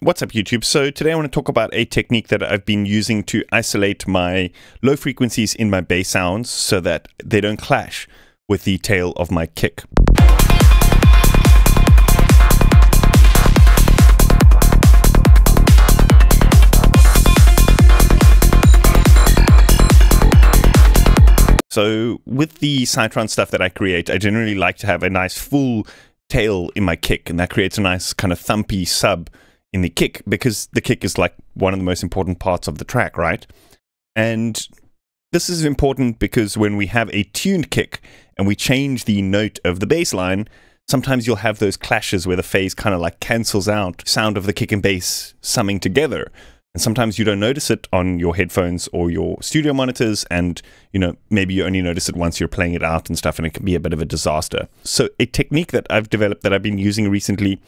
What's up, YouTube? So today I want to talk about a technique that I've been using to isolate my low frequencies in my bass sounds so that they don't clash with the tail of my kick. So with the Cytron stuff that I create, I generally like to have a nice full tail in my kick, and that creates a nice kind of thumpy sub in the kick, because the kick is like one of the most important parts of the track, right? And this is important because when we have a tuned kick and we change the note of the bass line, sometimes you'll have those clashes where the phase kind of like cancels out sound of the kick and bass summing together. And sometimes you don't notice it on your headphones or your studio monitors, and maybe you only notice it once you're playing it out and stuff, and it can be a bit of a disaster. So a technique that I've developed that I've been using recently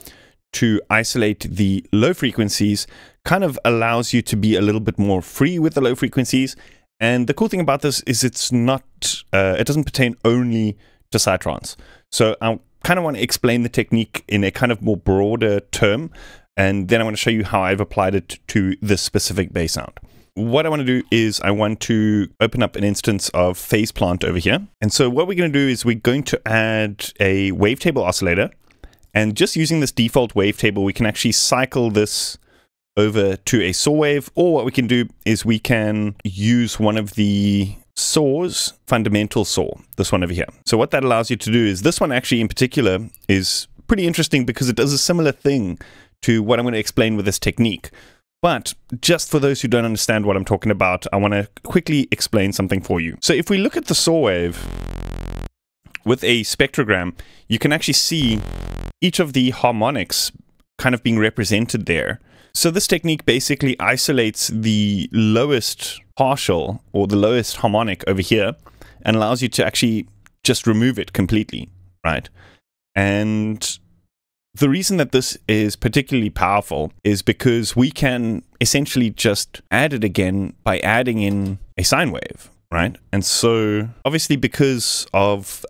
to isolate the low frequencies kind of allows you to be a little bit more free with the low frequencies. And the cool thing about this is it's not, it doesn't pertain only to Cytrons. So I kind of want to explain the technique in a kind of more broader term, and then I want to show you how I've applied it to this specific bass sound. What I want to do is I want to open up an instance of Phase Plant over here. And so what we're going to do is we're going to add a wavetable oscillator. And just using this default wavetable, we can actually cycle this over to a saw wave, or what we can do is we can use one of the saws, fundamental saw, this one over here. So what that allows you to do is, this one actually in particular is pretty interesting because it does a similar thing to what I'm going to explain with this technique. But just for those who don't understand what I'm talking about, I want to quickly explain something for you. So if we look at the saw wave with a spectrogram, you can actually see each of the harmonics kind of being represented there. So this technique basically isolates the lowest partial or the lowest harmonic over here and allows you to actually just remove it completely, right? And the reason that this is particularly powerful is because we can essentially just add it again by adding in a sine wave, right? And so obviously because of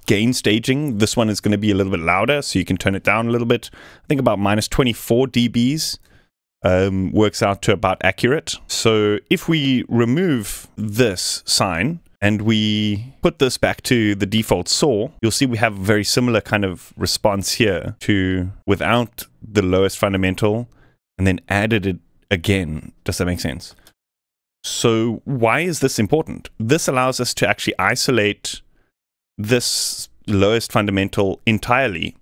gain staging, this one is going to be a little bit louder, so you can turn it down a little bit. I think about minus 24 dBs works out to about accurate. So if we remove this sine and we put this back to the default saw, you'll see we have a very similar kind of response here to without the lowest fundamental and then added it again. Does that make sense? So why is this important? This allows us to actually isolate this lowest fundamental entirely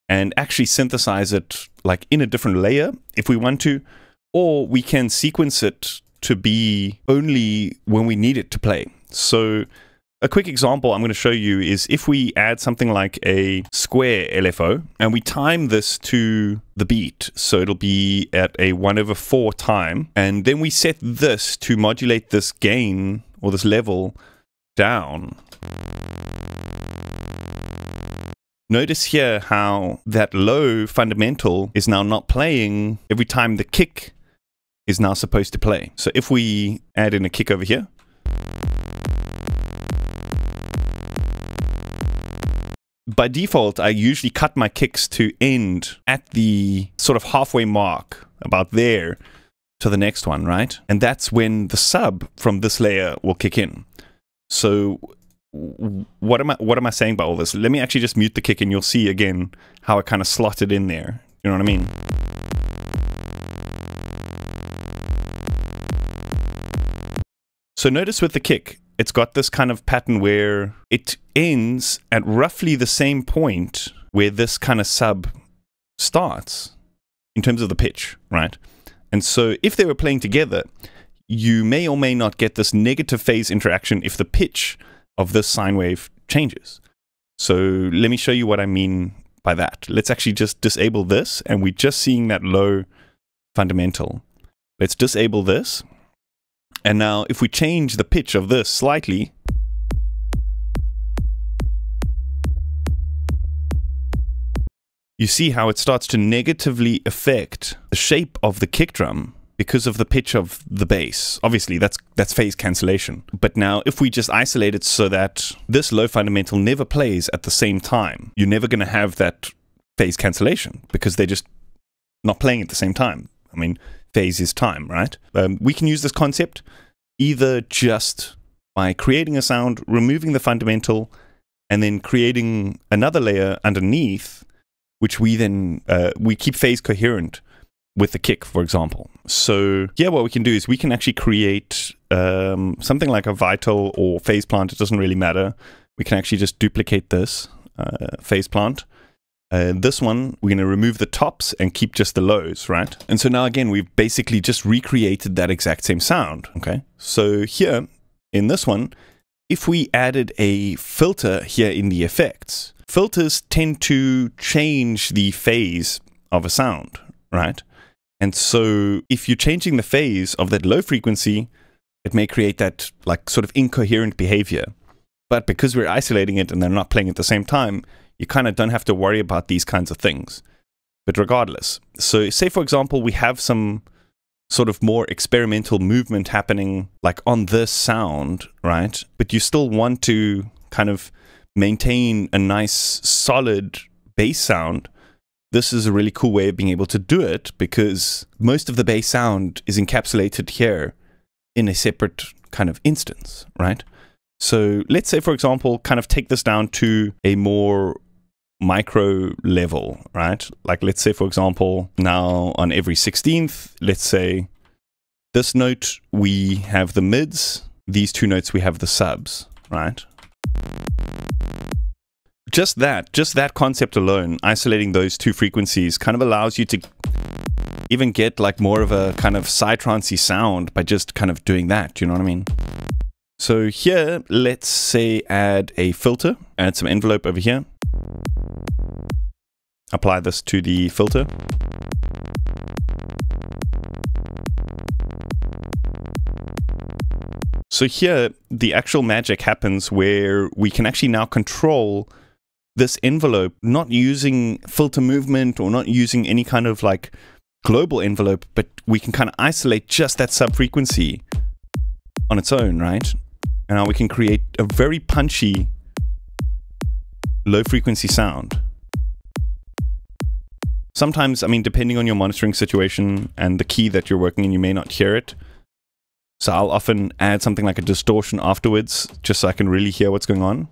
and actually synthesize it like in a different layer if we want to, or we can sequence it to be only when we need it to play. So a quick example I'm going to show you is if we add something like a square LFO and we time this to the beat, so it'll be at a 1/4 time, and then we set this to modulate this gain or this level down. Notice here how that low fundamental is now not playing every time the kick is now supposed to play. So if we add in a kick over here, by default, I usually cut my kicks to end at the sort of halfway mark, about there, to the next one, right? And that's when the sub from this layer will kick in. So what am I saying by all this? Let me actually just mute the kick and you'll see again how I kind of slotted in there. You know what I mean? So notice with the kick, it's got this kind of pattern where it ends at roughly the same point where this kind of sub starts in terms of the pitch, right? And so if they were playing together, you may or may not get this negative phase interaction if the pitch of this sine wave changes. So let me show you what I mean by that. Let's actually just disable this, and we're just seeing that low fundamental. Let's disable this. And now if we change the pitch of this slightly, you see how it starts to negatively affect the shape of the kick drum because of the pitch of the bass. Obviously, that's phase cancellation. But now if we just isolate it so that this low fundamental never plays at the same time, you're never going to have that phase cancellation because they just not playing at the same time. I mean, phase is time, right? We can use this concept either just by creating a sound, removing the fundamental, and then creating another layer underneath, which we then we keep phase coherent with the kick, for example. So yeah, what we can do is we can actually create something like a Vital or phase plant. It doesn't really matter. We can actually just duplicate this phase plant. This one, we're going to remove the tops and keep just the lows, right? And so now again, we've basically just recreated that exact same sound, okay? So here, in this one, if we added a filter here in the effects, filters tend to change the phase of a sound, right? And so if you're changing the phase of that low frequency, it may create that like sort of incoherent behavior. But because we're isolating it and they're not playing at the same time, you kind of don't have to worry about these kinds of things. But regardless, so say for example, we have some sort of more experimental movement happening like on this sound, right? But you still want to kind of maintain a nice solid bass sound. This is a really cool way of being able to do it because most of the bass sound is encapsulated here in a separate kind of instance, right? So let's say, for example, kind of take this down to a more micro level, right? Like let's say, for example, now on every 16th, let's say this note, we have the mids, these two notes, we have the subs, right? Just that concept alone, isolating those two frequencies kind of allows you to even get like more of a kind of psytrancey sound by just kind of doing that, you know what I mean? So here, let's say add a filter, add some envelope over here. Apply this to the filter. So here, the actual magic happens where we can actually now control this envelope, not using filter movement or not using any kind of like global envelope, but we can kind of isolate just that sub-frequency on its own, right? And now we can create a very punchy low-frequency sound. Sometimes, I mean, depending on your monitoring situation and the key that you're working in, you may not hear it. So I'll often add something like a distortion afterwards, just so I can really hear what's going on.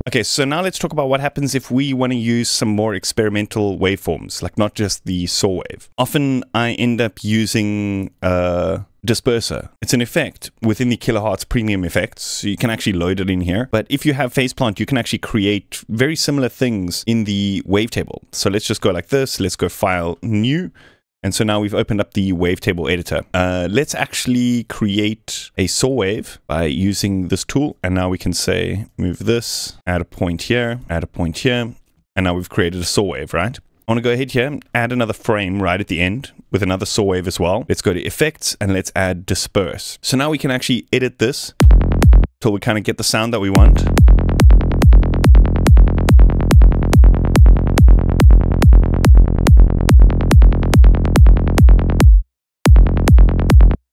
Okay, so now let's talk about what happens if we want to use some more experimental waveforms, like not just the saw wave. Often I end up using a disperser. It's an effect within the Kilohearts premium effects, so you can actually load it in here. But if you have phase plant, you can actually create very similar things in the wavetable. So let's just go like this. Let's go File, New. And so now we've opened up the wavetable editor. Let's actually create a saw wave by using this tool. And now we can say, move this, add a point here, add a point here. And now we've created a saw wave, right? I want to go ahead here, add another frame right at the end with another saw wave as well. Let's go to Effects and let's add Disperse. So now we can actually edit this till we kind of get the sound that we want.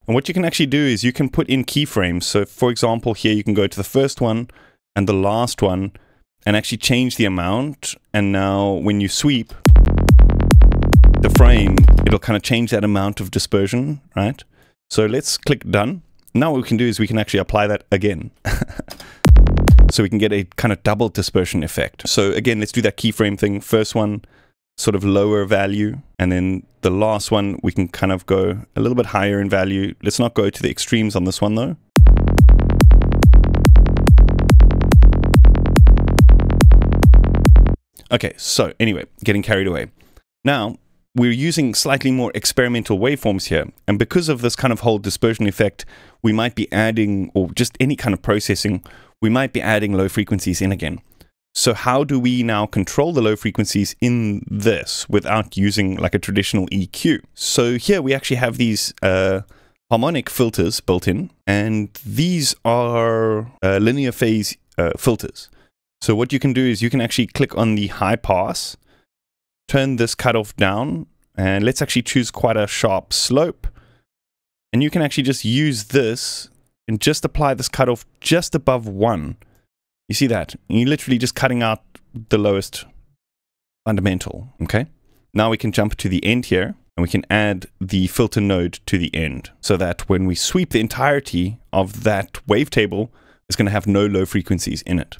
And what you can actually do is you can put in keyframes. So for example, here you can go to the first one and the last one and actually change the amount. And now when you sweep the frame, it'll kind of change that amount of dispersion, right? So let's click done. Now what we can do is we can actually apply that again. So we can get a kind of double dispersion effect. So again, let's do that keyframe thing. First one, sort of lower value, and then the last one we can kind of go a little bit higher in value. Let's not go to the extremes on this one though. Okay, so anyway, getting carried away. Now we're using slightly more experimental waveforms here, and because of this kind of whole dispersion effect, we might be adding, or just any kind of processing, we might be adding low frequencies in again. So how do we now control the low frequencies in this without using like a traditional EQ? So here we actually have these harmonic filters built in, and these are linear phase filters. So what you can do is you can actually click on the high pass, turn this cutoff down, and let's actually choose quite a sharp slope. And you can actually just use this and just apply this cutoff just above 1. You see that? And you're literally just cutting out the lowest fundamental, okay? Now we can jump to the end here, and we can add the filter node to the end, so that when we sweep the entirety of that wavetable, it's going to have no low frequencies in it.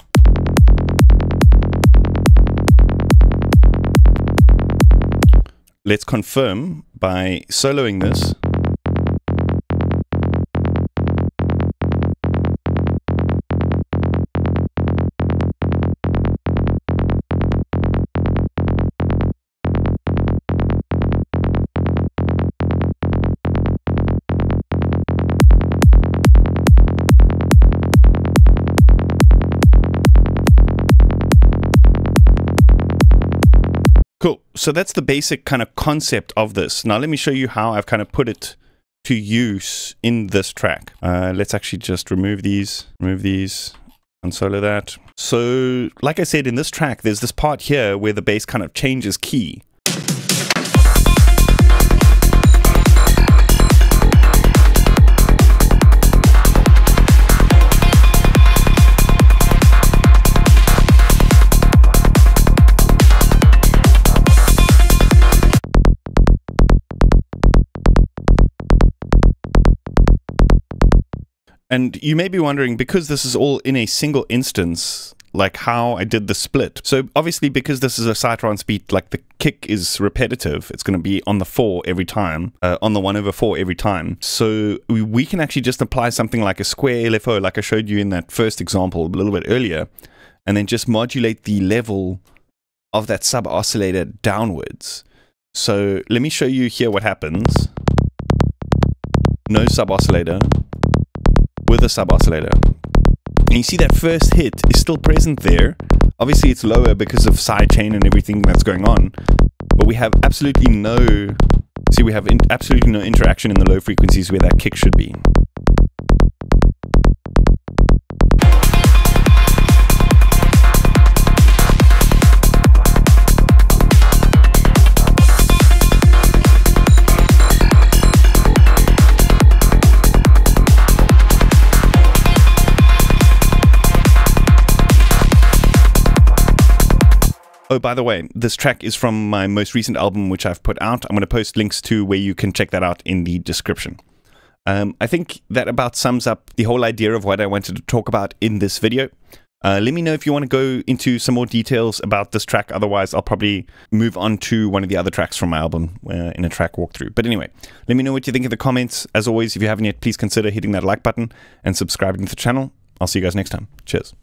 Let's confirm by soloing this. Cool. So that's the basic kind of concept of this. Now let me show you how I've kind of put it to use in this track. Let's actually just remove these, and solo that. So like I said, in this track, there's this part here where the bass kind of changes key. And you may be wondering, because this is all in a single instance, like how I did the split. So obviously, because this is a Psytrance beat, like the kick is repetitive, it's going to be on the 4 every time, on the 1/4 every time. So we can actually just apply something like a square LFO, like I showed you in that first example a little bit earlier, and then just modulate the level of that sub oscillator downwards. So let me show you here what happens. No sub oscillator with a sub oscillator. And you see that first hit is still present there. Obviously it's lower because of sidechain and everything that's going on, but we have absolutely no, see, we have absolutely no interaction in the low frequencies where that kick should be. Oh, by the way, this track is from my most recent album, which I've put out. I'm going to post links to where you can check that out in the description. I think that about sums up the whole idea of what I wanted to talk about in this video. Let me know if you want to go into some more details about this track. Otherwise, I'll probably move on to one of the other tracks from my album in a track walkthrough. But anyway, let me know what you think in the comments. As always, if you haven't yet, please consider hitting that like button and subscribing to the channel. I'll see you guys next time. Cheers.